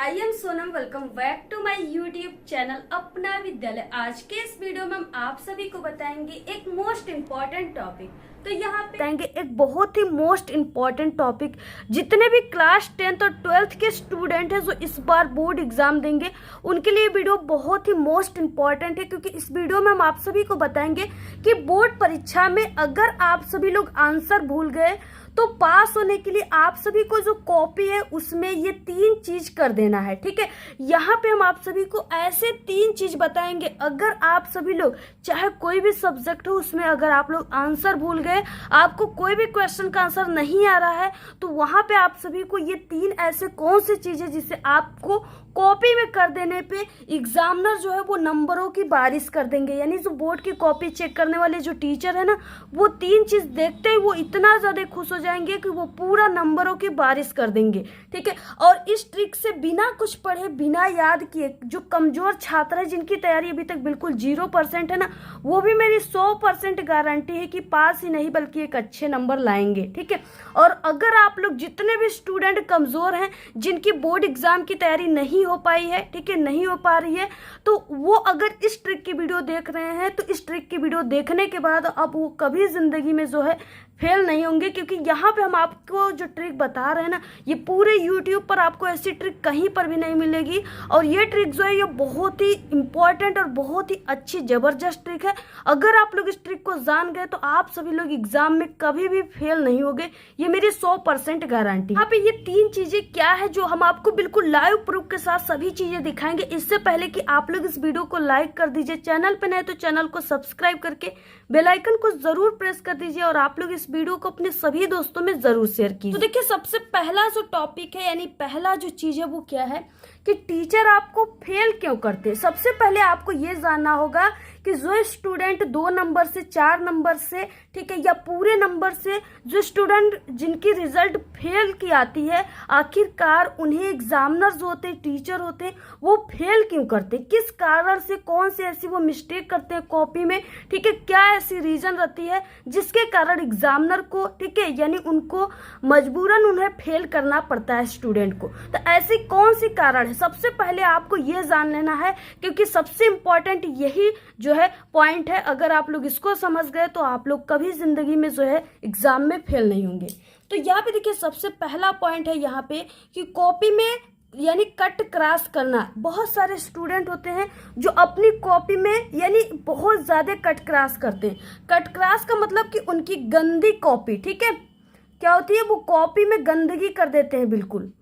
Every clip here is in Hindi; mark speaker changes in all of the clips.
Speaker 1: I am Sonam. Welcome back to my YouTube channel Apna Vidyalaya. आज के इस वीडियो में हम आप सभी को बताएंगे एक मोस्ट इम्पॉर्टेंट टॉपिक। तो यहाँ पे बताएंगे एक बहुत ही मोस्ट इम्पॉर्टेंट टॉपिक। जितने भी क्लास 10th और 12th के स्टूडेंट हैं जो इस बार बोर्ड एग्जाम देंगे उनके लिए वीडियो बहुत ही मोस्ट इम्पॉर्टेंट है, क्योंकि इस वीडियो में हम आप सभी को बताएंगे कि बोर्ड परीक्षा में अगर आप सभी लोग आंसर भूल गए तो पास होने के लिए आप सभी को जो कॉपी है उसमें ये 3 चीज कर देना है। ठीक है, यहाँ पे हम आप सभी को ऐसे 3 चीज बताएंगे। अगर आप सभी लोग चाहे कोई भी सब्जेक्ट हो उसमें अगर आप लोग आंसर भूल गए, आपको कोई भी क्वेश्चन का आंसर नहीं आ रहा है, तो वहां पे आप सभी को ये 3 ऐसे कौन सी चीजें जिससे आपको कॉपी में कर देने पे एग्जामिनर जो है वो नंबरों की बारिश कर देंगे। यानी जो बोर्ड की कॉपी चेक करने वाले जो टीचर है ना, वो 3 चीज देखते ही वो इतना ज्यादा खुश हो जाएंगे कि वो पूरा नंबरों की बारिश कर देंगे। ठीक है, और इस ट्रिक से बिना कुछ पढ़े बिना याद किए जो कमजोर छात्र है जिनकी तैयारी अभी तक बिल्कुल 0% है ना, वो भी मेरी 100% गारंटी है कि पास ही नहीं बल्कि एक अच्छे नंबर लाएंगे। ठीक है, और अगर आप लोग जितने भी स्टूडेंट कमजोर हैं जिनकी बोर्ड एग्जाम की तैयारी नहीं हो पाई है, ठीक है, नहीं हो पा रही है, तो वो अगर इस ट्रिक की वीडियो देख रहे हैं तो इस ट्रिक की वीडियो देखने के बाद अब वो कभी जिंदगी में जो है फेल नहीं होंगे। क्योंकि यहाँ पे हम आपको जो ट्रिक बता रहे हैं ना, ये पूरे YouTube पर आपको ऐसी ट्रिक कहीं पर भी नहीं मिलेगी। और ये ट्रिक जो है ये बहुत ही इंपॉर्टेंट और बहुत ही अच्छी जबरदस्त ट्रिक है। अगर आप लोग इस ट्रिक को जान गए तो आप सभी लोग एग्जाम में कभी भी फेल नहीं होगे, ये मेरी 100% गारंटी। यहाँ पे ये 3 चीजें क्या है जो हम आपको बिल्कुल लाइव प्रूफ के साथ सभी चीजें दिखाएंगे। इससे पहले कि आप लोग इस वीडियो को लाइक कर दीजिए, चैनल पे नए तो चैनल को सब्सक्राइब करके बेल आइकन को जरूर प्रेस कर दीजिए और आप लोग इस वीडियो को अपने सभी दोस्तों में जरूर शेयर कीजिए। तो देखिए, सबसे पहला जो टॉपिक है यानी पहला जो चीज है वो क्या है कि टीचर आपको फेल क्यों करते हैं। सबसे पहले आपको ये जानना होगा कि जो स्टूडेंट 2 नंबर से 4 नंबर से, ठीक है, या पूरे नंबर से जो स्टूडेंट जिनकी रिजल्ट फेल की आती है, आखिरकार उन्हें एग्जामिनर जो होते हैं, टीचर होते हैं, वो फेल क्यों करते हैं, किस कारण से, कौन सी ऐसी वो मिस्टेक करते हैं कॉपी में। ठीक है, क्या ऐसी रीजन रहती है जिसके कारण एग्जामिनर को, ठीक है, यानी उनको मजबूरन उन्हें फेल करना पड़ता है स्टूडेंट को। तो ऐसी कौन सी कारण है, सबसे पहले आपको ये जान लेना है, क्योंकि सबसे इंपॉर्टेंट यही जो है पॉइंट है। अगर आप लोग इसको समझ गए तो आप लोग कभी जिंदगी में जो है एग्जाम में फेल नहीं होंगे। तो यहाँ पे देखिए, सबसे पहला पॉइंट है यहाँ पे कि कॉपी में यानी कट क्रॉस करना। बहुत सारे स्टूडेंट होते हैं जो अपनी कॉपी में यानी बहुत ज्यादा कट क्रॉस करते हैं। कट क्रॉस का मतलब कि उनकी गंदी कॉपी, ठीक है, क्या होती है, वो कॉपी में गंदगी कर देते हैं। बिल्कुल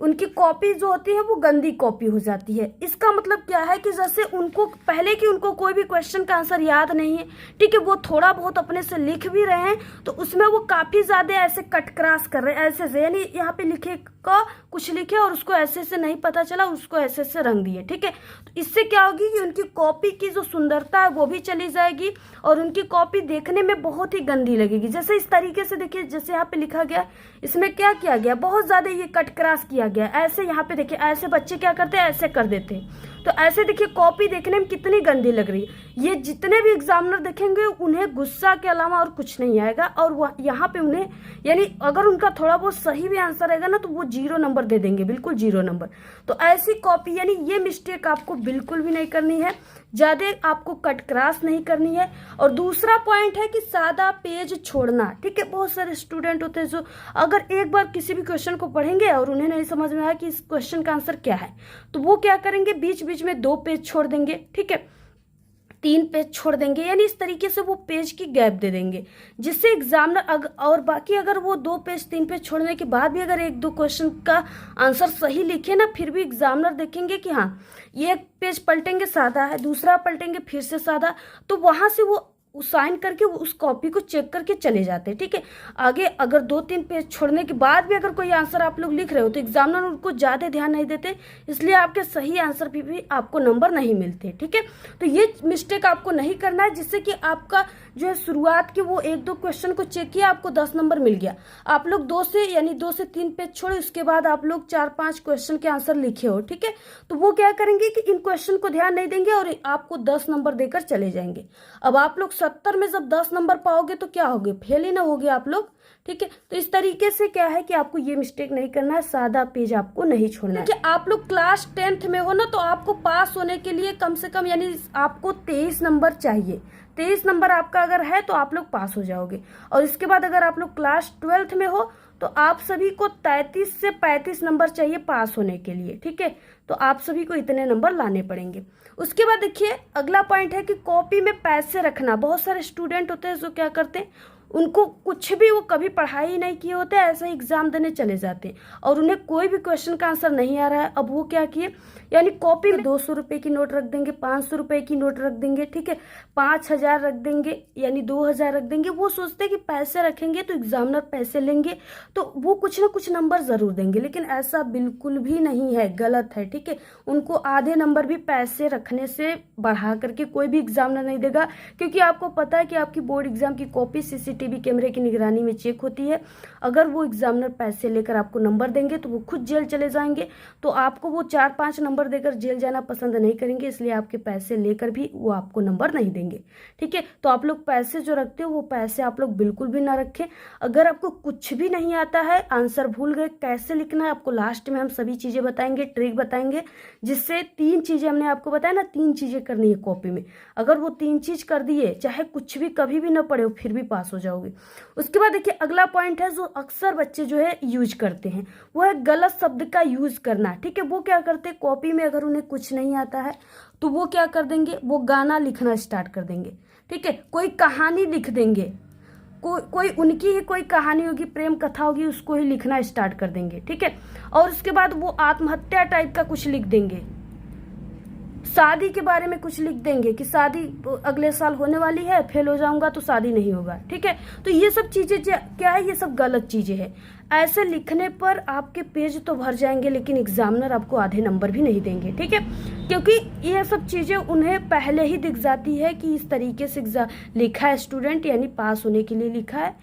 Speaker 1: उनकी कॉपी जो होती है वो गंदी कॉपी हो जाती है। इसका मतलब क्या है कि जैसे उनको पहले कि उनको कोई भी क्वेश्चन का आंसर याद नहीं है, ठीक है, वो थोड़ा बहुत अपने से लिख भी रहे हैं तो उसमें वो काफी ज्यादा ऐसे कट क्रॉस कर रहे हैं, ऐसे से, यानी यहाँ पे लिखे का कुछ लिखे और उसको ऐसे से नहीं पता चला, उसको ऐसे से रंग दिए। ठीक है, तो इससे क्या होगी कि उनकी कॉपी की जो सुंदरता है वो भी चली जाएगी और उनकी कॉपी देखने में बहुत ही गंदी लगेगी। जैसे इस तरीके से देखिए, जैसे यहाँ पे लिखा गया, इसमें क्या किया गया, बहुत ज्यादा ये कट क्रॉस किया गया। ऐसे यहाँ पे देखिए, ऐसे बच्चे क्या करते हैं, ऐसे कर देते हैं। तो ऐसे देखिए कॉपी देखने में कितनी गंदी लग रही है। ये जितने भी एग्जामिनर देखेंगे उन्हें गुस्सा के अलावा और कुछ नहीं आएगा और यहाँ पे उन्हें यानी अगर उनका थोड़ा बहुत सही भी आंसर आएगा ना तो वो 0 नंबर दे देंगे, बिल्कुल 0 नंबर। तो ऐसी कॉपी यानी ये मिस्टेक आपको बिल्कुल भी नहीं करनी है, ज्यादा आपको कट क्रॉस नहीं करनी है। और दूसरा पॉइंट है कि सादा पेज छोड़ना। ठीक है, बहुत सारे स्टूडेंट होते हैं जो अगर एक बार किसी भी क्वेश्चन को पढ़ेंगे और उन्हें नहीं समझ में आया कि इस क्वेश्चन का आंसर क्या है, तो वो क्या करेंगे, बीच बीच में 2 पेज छोड़ देंगे, ठीक है, 3 पेज छोड़ देंगे, यानी इस तरीके से वो पेज की गैप दे देंगे जिससे एग्जामिनर और बाकी अगर वो 2 पेज 3 पेज छोड़ने के बाद भी अगर 1-2 क्वेश्चन का आंसर सही लिखे ना, फिर भी एग्जामिनर देखेंगे कि हाँ ये पेज पलटेंगे सादा है, दूसरा पलटेंगे फिर से सादा, तो वहां से वो साइन करके वो उस कॉपी को चेक करके चले जाते हैं। ठीक है, आगे अगर 2-3 पेज छोड़ने के बाद भी अगर कोई आंसर आप लोग लिख रहे हो तो एग्जामिनर उनको ज्यादा ध्यान नहीं देते, इसलिए आपके सही आंसर भी आपको नंबर नहीं मिलते। ठीक है, तो ये मिस्टेक आपको नहीं करना है, जिससे कि आपका जो है शुरुआत के वो 1-2 क्वेश्चन को चेक किया, आपको 10 नंबर मिल गया। आप लोग 2 से 3 पेज छोड़े, उसके बाद आप लोग 4-5 क्वेश्चन के आंसर लिखे हो, ठीक है, तो वो क्या करेंगे कि इन क्वेश्चन को ध्यान नहीं देंगे और आपको 10 नंबर देकर चले जाएंगे। अब आप लोग 70 में जब 10 नंबर पाओगे तो क्या होगे, फेल ही ना होगे आप लोग। ठीक है। तो इस तरीके से क्या है कि आपको ये मिस्टेक नहीं करना है, सादा पेज आपको नहीं छोड़ना है। देखिए आप लोग क्लास 10th में हो ना, तो आपको पास होने के लिए कम से कम यानी आपको 23 नंबर चाहिए। 23 नंबर आपका अगर है तो आप लोग पास हो जाओगे। और इसके बाद अगर आप लोग क्लास 12th में हो तो आप सभी को 33 से 35 नंबर चाहिए पास होने के लिए, ठीक है। तो आप सभी को इतने नंबर लाने पड़ेंगे। उसके बाद देखिए अगला पॉइंट है कि कॉपी में पैसे रखना। बहुत सारे स्टूडेंट होते हैं जो क्या करते हैं, उनको कुछ भी, वो कभी पढ़ाई नहीं किए होते, ऐसे ही एग्जाम देने चले जाते हैं और उन्हें कोई भी क्वेश्चन का आंसर नहीं आ रहा है। अब वो क्या किए, यानी कॉपी में 200 रुपए की नोट रख देंगे, 500 रुपए की नोट रख देंगे, ठीक है, 5000 रख देंगे, यानी 2000 रख देंगे। वो सोचते हैं कि पैसे रखेंगे तो एग्जामिनर पैसे लेंगे तो वो कुछ ना कुछ नंबर जरूर देंगे, लेकिन ऐसा बिल्कुल भी नहीं है, गलत है, ठीक है। उनको आधे नंबर भी पैसे रखने से बढ़ा करके कोई भी एग्जामिनर नहीं देगा, क्योंकि आपको पता है कि आपकी बोर्ड एग्जाम की कॉपी सीसीटीवी कैमरे की निगरानी में चेक होती है। अगर वो एग्जामिनर पैसे लेकर आपको नंबर देंगे तो वो खुद जेल चले जाएंगे, तो आपको वो 4-5 नंबर देकर जेल जाना पसंद नहीं करेंगे, इसलिए आपके पैसे लेकर भी वो आपको नंबर नहीं देंगे, ठीक है। तो आप लोग पैसे जो रखते हो वो पैसे आप लोग बिल्कुल भी ना रखें। अगर आपको कुछ भी नहीं आता है, आंसर भूल गए, कैसे लिखना है, आपको लास्ट में हम सभी चीजें बताएंगे, ट्रिक बताएंगे, जिससे 3 चीजें हमने आपको बताया ना, 3 चीजें करनी है कॉपी में। अगर वो 3 चीज कर दिए, चाहे कुछ भी कभी भी ना पढ़े हो, फिर भी पास हो जाओगे। उसके बाद देखिए अगला पॉइंट है जो अक्सर बच्चे जो है यूज करते हैं, वो है गलत शब्द का यूज करना, ठीक है। वो क्या करते हैं, कॉपी में अगर उन्हें कुछ नहीं आता है तो वो क्या कर देंगे, वो गाना लिखना स्टार्ट कर देंगे, ठीक है, कोई कहानी लिख देंगे, कोई उनकी ही कोई कहानी होगी, प्रेम कथा होगी, उसको ही लिखना स्टार्ट कर देंगे, ठीक है। और उसके बाद वो आत्महत्या टाइप का कुछ लिख देंगे, शादी के बारे में कुछ लिख देंगे कि शादी अगले साल होने वाली है, फेल हो जाऊंगा तो शादी नहीं होगा, ठीक है। तो ये सब चीजें क्या है, ये सब गलत चीजें हैं। ऐसे लिखने पर आपके पेज तो भर जाएंगे, लेकिन एग्जामिनर आपको आधे नंबर भी नहीं देंगे, ठीक है, क्योंकि ये सब चीजें उन्हें पहले ही दिख जाती है कि इस तरीके से लिखा है स्टूडेंट, यानी पास होने के लिए लिखा है।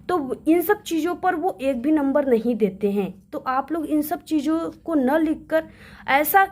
Speaker 1: तो इन सब चीज़ों पर वो एक भी नंबर नहीं देते हैं। तो आप लोग इन सब चीज़ों को न लिखकर ऐसा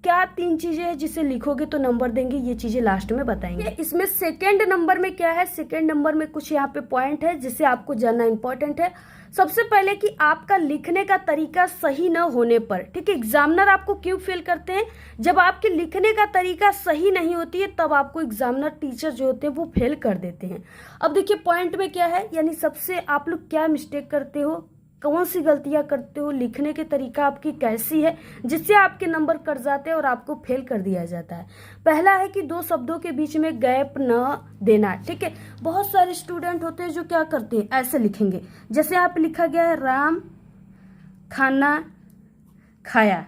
Speaker 1: क्या 3 चीजें हैं जिसे लिखोगे तो नंबर देंगे, ये चीजें लास्ट में बताएंगे। इसमें सेकंड नंबर में क्या है, सेकंड नंबर में कुछ यहाँ पे पॉइंट है जिसे आपको जानना इंपॉर्टेंट है। सबसे पहले कि आपका लिखने का तरीका सही न होने पर, ठीक है, एग्जामिनर आपको क्यों फेल करते हैं, जब आपके लिखने का तरीका सही नहीं होती है तब आपको एग्जामिनर टीचर जो होते हैं वो फेल कर देते हैं। अब देखिए पॉइंट में क्या है, यानी सबसे आप लोग क्या मिस्टेक करते हो, कौन सी गलतियां करते हो, लिखने के तरीका आपकी कैसी है जिससे आपके नंबर कट जाते हैं और आपको फेल कर दिया जाता है। पहला है कि 2 शब्दों के बीच में गैप न देना, ठीक है। बहुत सारे स्टूडेंट होते हैं जो क्या करते हैं, ऐसे लिखेंगे, जैसे यहाँ पे लिखा गया है राम खाना खाया,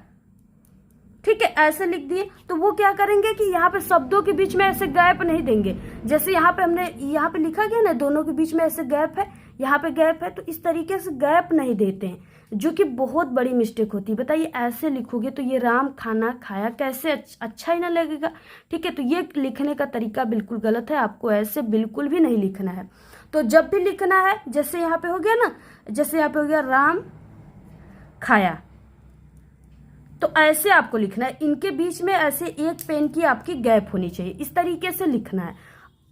Speaker 1: ठीक है, ऐसे लिख दिए। तो वो क्या करेंगे कि यहाँ पे शब्दों के बीच में ऐसे गैप नहीं देंगे, जैसे यहाँ पे हमने यहाँ पे लिखा गया ना, दोनों के बीच में ऐसे गैप है, यहाँ पे गैप है, तो इस तरीके से गैप नहीं देते हैं, जो कि बहुत बड़ी मिस्टेक होती है। बताइए ऐसे लिखोगे तो ये राम खाना खाया कैसे अच्छा ही ना लगेगा, ठीक है। तो ये लिखने का तरीका बिल्कुल गलत है, आपको ऐसे बिल्कुल भी नहीं लिखना है। तो जब भी लिखना है, जैसे यहाँ पे हो गया ना, जैसे यहाँ पे हो गया राम खाया, तो ऐसे आपको लिखना है, इनके बीच में ऐसे एक पेन की आपकी गैप होनी चाहिए, इस तरीके से लिखना है,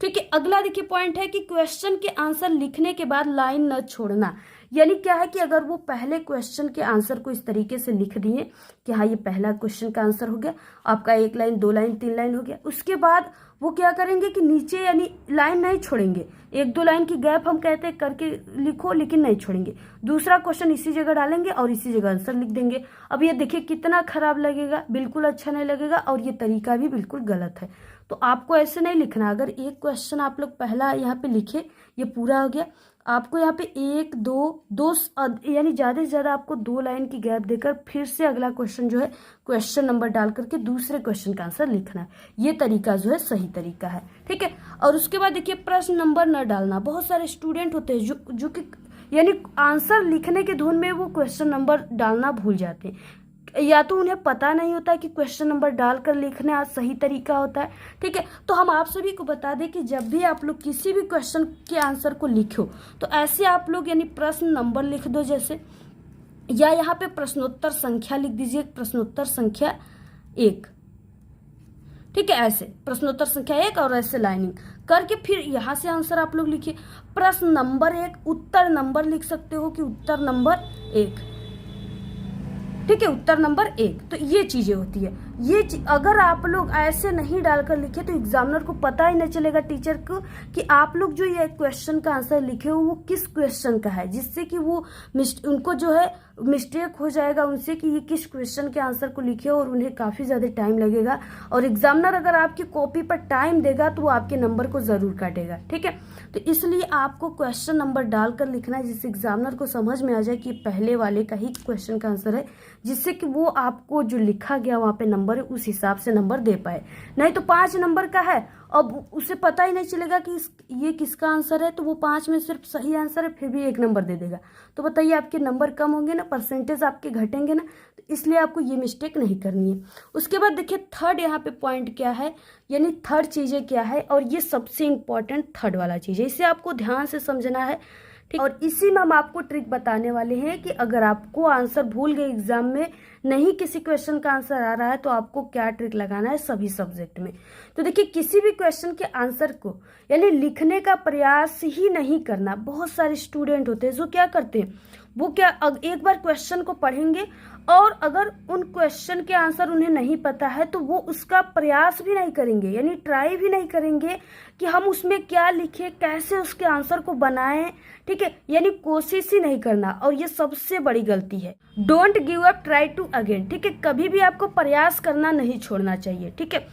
Speaker 1: ठीक है। अगला देखिए पॉइंट है कि क्वेश्चन के आंसर लिखने के बाद लाइन न छोड़ना। यानी क्या है कि अगर वो पहले क्वेश्चन के आंसर को इस तरीके से लिख दिए कि हाँ ये पहला क्वेश्चन का आंसर हो गया, आपका 1 लाइन 2 लाइन 3 लाइन हो गया, उसके बाद वो क्या करेंगे कि नीचे यानी लाइन नहीं छोड़ेंगे, 1-2 लाइन की गैप हम कहते हैं करके लिखो, लेकिन नहीं छोड़ेंगे, दूसरा क्वेश्चन इसी जगह डालेंगे और इसी जगह आंसर लिख देंगे। अब ये देखिए कितना खराब लगेगा, बिल्कुल अच्छा नहीं लगेगा, और ये तरीका भी बिल्कुल गलत है। तो आपको ऐसे नहीं लिखना। अगर एक क्वेश्चन आप लोग पहला यहाँ पे लिखे, ये पूरा हो गया, आपको यहाँ पे 1-2 यानी ज़्यादा से ज़्यादा आपको 2 लाइन की गैप देकर फिर से अगला क्वेश्चन जो है क्वेश्चन नंबर डाल करके दूसरे क्वेश्चन का आंसर लिखना है। ये तरीका जो है सही तरीका है, ठीक है। और उसके बाद देखिए प्रश्न नंबर न डालना। बहुत सारे स्टूडेंट होते हैं जो कि यानी आंसर लिखने के धुन में वो क्वेश्चन नंबर डालना भूल जाते हैं, या तो उन्हें पता नहीं होता कि क्वेश्चन नंबर डालकर लिखना सही तरीका होता है, ठीक है। तो हम आप सभी को बता दें कि जब भी आप लोग किसी भी क्वेश्चन के आंसर को लिखो तो ऐसे आप लोग यानी प्रश्न नंबर लिख दो जैसे, या यहाँ पे प्रश्नोत्तर संख्या लिख दीजिए, प्रश्नोत्तर संख्या 1, ठीक है, ऐसे प्रश्नोत्तर संख्या 1 और ऐसे लाइनिंग करके फिर यहाँ से आंसर आप लोग लिखिए। प्रश्न नंबर 1 उत्तर नंबर लिख सकते हो कि उत्तर नंबर 1, ठीक है, उत्तर नंबर 1। तो ये चीजें होती है। ये अगर आप लोग ऐसे नहीं डालकर लिखे तो एग्जामिनर को पता ही नहीं चलेगा, टीचर को, कि आप लोग जो ये क्वेश्चन का आंसर लिखे हो वो किस क्वेश्चन का है, जिससे कि वो उनको जो है मिस्टेक हो जाएगा उनसे कि ये किस क्वेश्चन के आंसर को लिखे हो, और उन्हें काफ़ी ज़्यादा टाइम लगेगा। और एग्जामिनर अगर आपकी कॉपी पर टाइम देगा तो वो आपके नंबर को ज़रूर काटेगा, ठीक है। तो इसलिए आपको क्वेश्चन नंबर डालकर लिखना है, जिससे एग्जामिनर को समझ में आ जाए कि पहले वाले का ही क्वेश्चन का आंसर है, जिससे कि वो आपको जो लिखा गया वहाँ पे नंबर है उस हिसाब से नंबर दे पाए। नहीं तो 5 नंबर का है, अब उसे पता ही नहीं चलेगा कि ये किसका आंसर है, तो वो 5 में सिर्फ सही आंसर है फिर भी 1 नंबर दे देगा। तो बताइए आपके नंबर कम होंगे ना, परसेंटेज आपके घटेंगे ना। तो इसलिए आपको ये मिस्टेक नहीं करनी है। उसके बाद देखिए थर्ड यहाँ पे पॉइंट क्या है, यानी थर्ड चीज़ें क्या है, और ये सबसे इम्पोर्टेंट थर्ड वाला चीज़ है, इसे आपको ध्यान से समझना है, ठीक। और इसी में हम आपको ट्रिक बताने वाले हैं कि अगर आपको आंसर भूल गए, एग्जाम में नहीं किसी क्वेश्चन का आंसर आ रहा है, तो आपको क्या ट्रिक लगाना है सभी सब्जेक्ट में। तो देखिए किसी भी क्वेश्चन के आंसर को यानी लिखने का प्रयास ही नहीं करना। बहुत सारे स्टूडेंट होते हैं जो क्या करते हैं, वो क्या एक बार क्वेश्चन को पढ़ेंगे और अगर उन क्वेश्चन के आंसर उन्हें नहीं पता है तो वो उसका प्रयास भी नहीं करेंगे, यानी ट्राई भी नहीं करेंगे कि हम उसमें क्या लिखें, कैसे उसके आंसर को बनाएं, ठीक है, यानी कोशिश ही नहीं करना। और ये सबसे बड़ी गलती है। Don't give up, try to again, ठीक है। कभी भी आपको प्रयास करना नहीं छोड़ना चाहिए, ठीक है।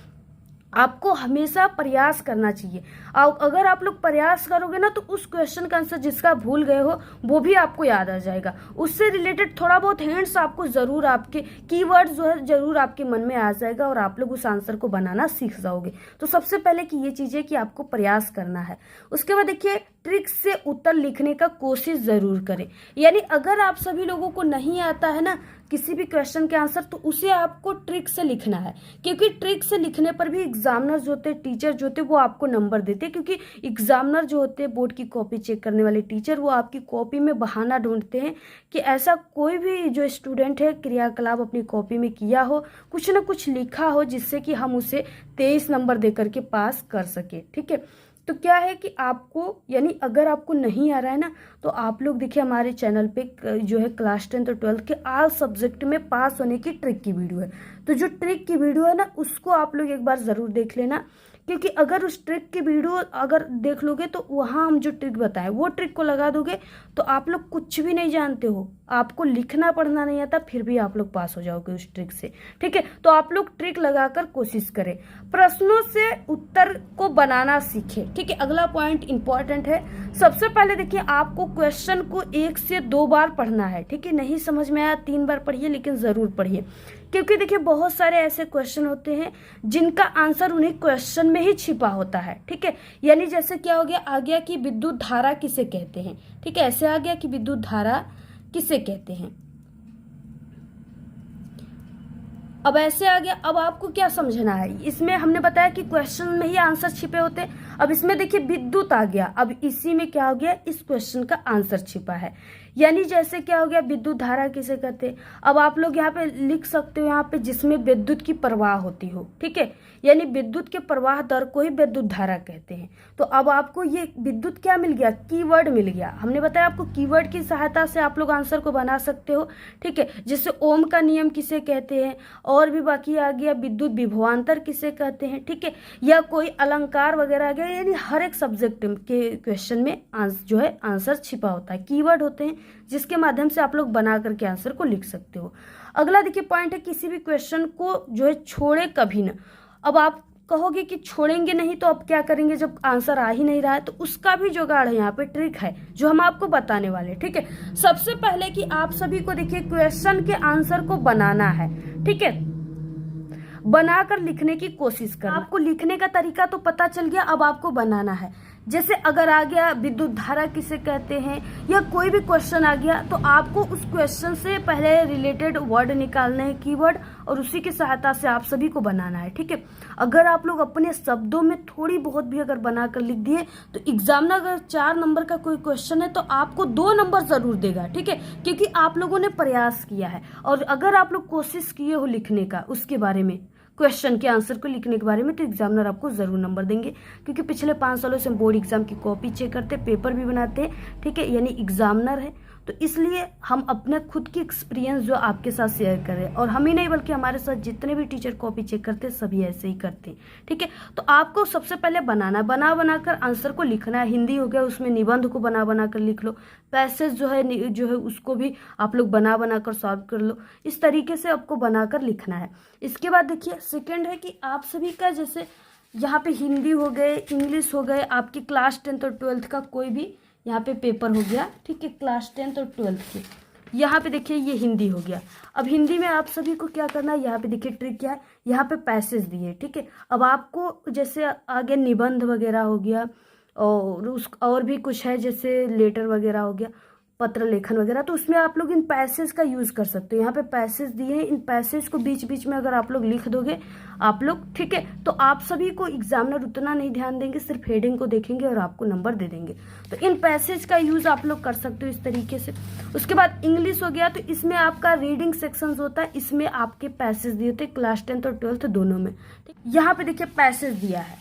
Speaker 1: आपको हमेशा प्रयास करना चाहिए। अगर आप लोग प्रयास करोगे ना तो उस क्वेश्चन का आंसर जिसका भूल गए हो वो भी आपको याद आ जाएगा। उससे रिलेटेड थोड़ा बहुत हिंट्स आपको जरूर, आपके कीवर्ड्स जो है जरूर आपके मन में आ जाएगा और आप लोग उस आंसर को बनाना सीख जाओगे। तो सबसे पहले कि ये चीजें कि आपको प्रयास करना है। उसके बाद देखिए ट्रिक से उत्तर लिखने का कोशिश जरूर करें। यानी अगर आप सभी लोगों को नहीं आता है ना किसी भी क्वेश्चन के आंसर, तो उसे आपको ट्रिक से लिखना है, क्योंकि ट्रिक से लिखने पर भी एग्जामिनर जो होते हैं, टीचर जो होते हैं, वो आपको नंबर देते हैं। क्योंकि एग्जामिनर जो होते हैं, बोर्ड की कॉपी चेक करने वाले टीचर, वो आपकी कॉपी में बहाना ढूंढते हैं कि ऐसा कोई भी जो स्टूडेंट है क्रियाकलाप अपनी कॉपी में किया हो, कुछ ना कुछ लिखा हो, जिससे कि हम उसे 23 नंबर दे करके पास कर सके, ठीक है। तो क्या है कि आपको, यानी अगर आपको नहीं आ रहा है ना, तो आप लोग देखिए हमारे चैनल पे जो है क्लास 10 और 12 के ऑल सब्जेक्ट में पास होने की ट्रिक की वीडियो है। तो जो ट्रिक की वीडियो है ना, उसको आप लोग एक बार ज़रूर देख लेना, क्योंकि अगर उस ट्रिक की वीडियो अगर देख लोगे तो वहाँ हम जो ट्रिक बताएं वो ट्रिक को लगा दोगे तो आप लोग कुछ भी नहीं जानते हो, आपको लिखना पढ़ना नहीं आता, फिर भी आप लोग पास हो जाओगे उस ट्रिक से, ठीक है। तो आप लोग ट्रिक लगाकर कोशिश करें, प्रश्नों से उत्तर को बनाना सीखें, ठीक है। अगला पॉइंट इंपॉर्टेंट है। सबसे पहले देखिए आपको क्वेश्चन को 1 से 2 बार पढ़ना है, ठीक है। नहीं समझ में आया 3 बार पढ़िए, लेकिन जरूर पढ़िए, क्योंकि देखिए बहुत सारे ऐसे क्वेश्चन होते हैं जिनका आंसर उन्हीं क्वेश्चन में ही छिपा होता है, ठीक है। यानी जैसे क्या हो गया, आ गया कि विद्युत धारा किसे कहते हैं, ठीक है। ऐसे आ गया कि विद्युत धारा किसे कहते हैं। अब ऐसे आ गया, अब आपको क्या समझना है, इसमें हमने बताया कि क्वेश्चन में ही आंसर छिपे होते हैं। अब इसमें देखिए विद्युत आ गया, अब इसी में क्या हो गया, इस क्वेश्चन का आंसर छिपा है। यानी जैसे क्या हो गया, विद्युत धारा किसे कहते हैं। अब आप लोग यहाँ पे लिख सकते हो, यहाँ पे जिसमें विद्युत की प्रवाह होती हो, ठीक है, यानी विद्युत के प्रवाह दर को ही विद्युत धारा कहते हैं। तो अब आपको ये विद्युत क्या मिल गया, कीवर्ड मिल गया। हमने बताया आपको कीवर्ड की सहायता से आप लोग आंसर को बना सकते हो, ठीक है। जैसे ओम का नियम किसे कहते हैं, और भी बाकी आ गया विद्युत विभवांतर किसे कहते हैं, ठीक है, या कोई अलंकार वगैरह आ गया। यानी हर एक सब्जेक्ट के क्वेश्चन में जो है आंसर छिपा होता है, कीवर्ड होते हैं जिसके माध्यम से आप लोग बना करके आंसर को लिख सकते हो। अगला देखिए पॉइंट है, किसी भी क्वेश्चन को जो है छोड़े कभी ना। अब आप कहोगे कि छोड़ेंगे नहीं तो अब क्या करेंगे जब आंसर आ ही नहीं रहा है, तो उसका भी जुगाड़ है, यहाँ पे ट्रिक है जो हम आपको बताने वाले, ठीक है। सबसे पहले कि आप सभी को देखिए क्वेश्चन के आंसर को बनाना है, ठीक है, बनाकर लिखने की कोशिश करना। आपको लिखने का तरीका तो पता चल गया, अब आपको बनाना है। जैसे अगर आ गया विद्युत धारा किसे कहते हैं, या कोई भी क्वेश्चन आ गया, तो आपको उस क्वेश्चन से पहले रिलेटेड वर्ड निकालने हैं, कीवर्ड, और उसी की सहायता से आप सभी को बनाना है, ठीक है। अगर आप लोग अपने शब्दों में थोड़ी बहुत भी अगर बनाकर लिख दिए तो एग्जामिनर अगर 4 नंबर का कोई क्वेश्चन है तो आपको 2 नंबर जरूर देगा, ठीक है, क्योंकि आप लोगों ने प्रयास किया है। और अगर आप लोग कोशिश किए हो लिखने का, उसके बारे में क्वेश्चन के आंसर को लिखने के बारे में, तो एग्जामिनर आपको ज़रूर नंबर देंगे, क्योंकि पिछले 5 सालों से हम बोर्ड एग्जाम की कॉपी चेक करते, पेपर भी बनाते हैं, ठीक है, यानी एग्जामिनर है, तो इसलिए हम अपने खुद की एक्सपीरियंस जो आपके साथ शेयर कर रहे हैं। और हम ही नहीं बल्कि हमारे साथ जितने भी टीचर कॉपी चेक करते हैं सभी ऐसे ही करते हैं, ठीक है। तो आपको सबसे पहले बनाकर आंसर को लिखना है। हिंदी हो गया, उसमें निबंध को बना कर लिख लो, पैसेज जो है उसको भी आप लोग बना कर सॉल्व कर लो। इस तरीके से आपको बनाकर लिखना है। इसके बाद देखिए सेकेंड है कि आप सभी का जैसे यहाँ पे हिंदी हो गए, इंग्लिश हो गए, आपकी क्लास 10th और 12th का कोई भी यहाँ पे पेपर हो गया, ठीक है, क्लास 10th और 12th के। यहाँ पे देखिए ये हिंदी हो गया। अब हिंदी में आप सभी को क्या करना है, यहाँ पे देखिए ट्रिक क्या है, यहाँ पे पैसेज दिए, ठीक है। अब आपको जैसे आगे निबंध वगैरह हो गया और भी कुछ है, जैसे लेटर वगैरह हो गया, पत्र लेखन वगैरह, तो उसमें आप लोग इन पैसेज का यूज़ कर सकते हो। यहाँ पे पैसेज दिए हैं, इन पैसेज को बीच बीच में अगर आप लोग लिख दोगे आप लोग, ठीक है, तो आप सभी को एग्जामिनर उतना नहीं ध्यान देंगे, सिर्फ हेडिंग को देखेंगे और आपको नंबर दे देंगे। तो इन पैसेज का यूज़ आप लोग कर सकते हो इस तरीके से। उसके बाद इंग्लिश हो गया, तो इसमें आपका रीडिंग सेक्शन होता है, इसमें आपके पैसेज दिए होते हैं क्लास 10th और 12th दोनों में। यहाँ पे देखिए पैसेज दिया है,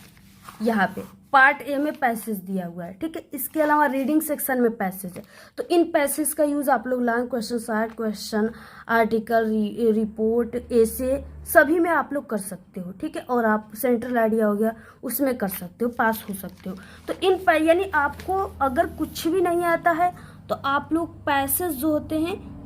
Speaker 1: यहाँ पे पार्ट ए में पैसेज दिया हुआ है, ठीक है। इसके अलावा रीडिंग सेक्शन में पैसेज है, तो इन पैसेज का यूज़ आप लोग long question, short question, article, report, ऐसे सभी में आप लोग कर सकते हो, ठीक है। और आप सेंट्रल आइडिया हो गया उसमें कर सकते हो, पास हो सकते हो। तो इन यानी आपको अगर कुछ भी नहीं आता है तो आप लोग पैसेज जो होते हैं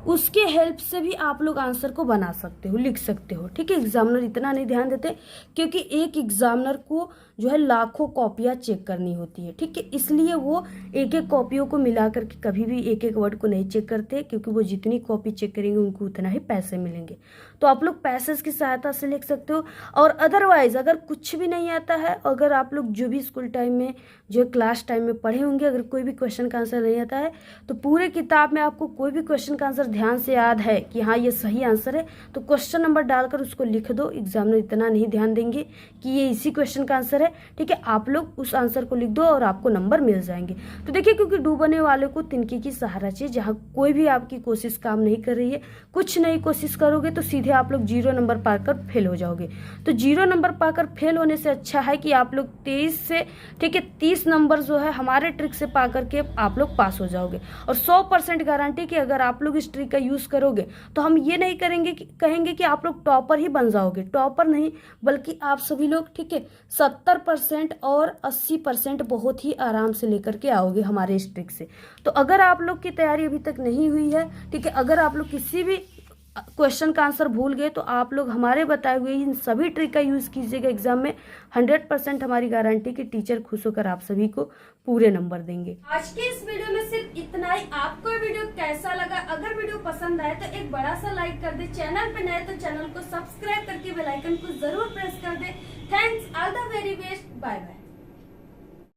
Speaker 1: उसके हेल्प से भी आप लोग आंसर को बना सकते हो, लिख सकते हो, ठीक है। एग्जामिनर इतना नहीं ध्यान देते, क्योंकि एक एग्जामिनर को जो है लाखों कॉपियाँ चेक करनी होती है, ठीक है। इसलिए वो एक एक कॉपियों को मिला करके कभी भी एक एक वर्ड को नहीं चेक करते, क्योंकि वो जितनी कॉपी चेक करेंगे उनको उतना ही पैसे मिलेंगे। तो आप लोग पैसेज की सहायता से लिख सकते हो। और अदरवाइज अगर कुछ भी नहीं आता है, अगर आप लोग जो भी स्कूल टाइम में जो क्लास टाइम में पढ़े होंगे, अगर कोई भी क्वेश्चन का आंसर नहीं आता है, तो पूरे किताब में आपको कोई भी क्वेश्चन का आंसर ध्यान से याद है कि हाँ ये सही आंसर है, तो क्वेश्चन नंबर डालकर उसको लिख दो। एग्जामिनर इतना नहीं ध्यान देंगे कि ये इसी क्वेश्चन का आंसर है, ठीक है। आप लोग उस आंसर को लिख दो और आपको नंबर मिल जाएंगे। तो देखिए, क्योंकि डूबने वाले को तिनके की सहारा चाहिए। जहाँ कोई भी आपकी कोशिश काम नहीं कर रही है, कुछ नई कोशिश करोगे तो सीधे आप लोग 0 नंबर पाकर फेल हो जाओगे। तो 0 नंबर पाकर फेल होने से अच्छा है कि आप लोग 23 से, ठीक है, 30 नंबर जो है हमारे ट्रिक से पा करके आप लोग पास हो जाओगे। और 100% गारंटी कि अगर आप लोग इस ट्रिक का यूज़ करोगे तो हम ये नहीं कहेंगे कि आप लोग टॉपर ही बन जाओगे, टॉपर नहीं, बल्कि आप सभी लोग, ठीक है, 70% और 80% बहुत ही आराम से लेकर के आओगे हमारे इस ट्रिक से। तो अगर आप लोग की तैयारी अभी तक नहीं हुई है, ठीक है, अगर आप लोग किसी भी क्वेश्चन का आंसर भूल गए, तो आप लोग हमारे बताए हुए इन सभी ट्रिक का यूज़ कीजिएगा एग्जाम में। 100% हमारी गारंटी कि टीचर खुश होकर आप सभी को पूरे नंबर देंगे। आज के इस वीडियो में सिर्फ इतना ही। आपको वीडियो कैसा लगा? अगर वीडियो पसंद आए तो एक बड़ा सा लाइक कर दे। चैनल पे नए तो चैनल को सब्सक्राइब करके बेल आइकन को जरूर प्रेस कर दे। Thanks, all the very best, bye bye.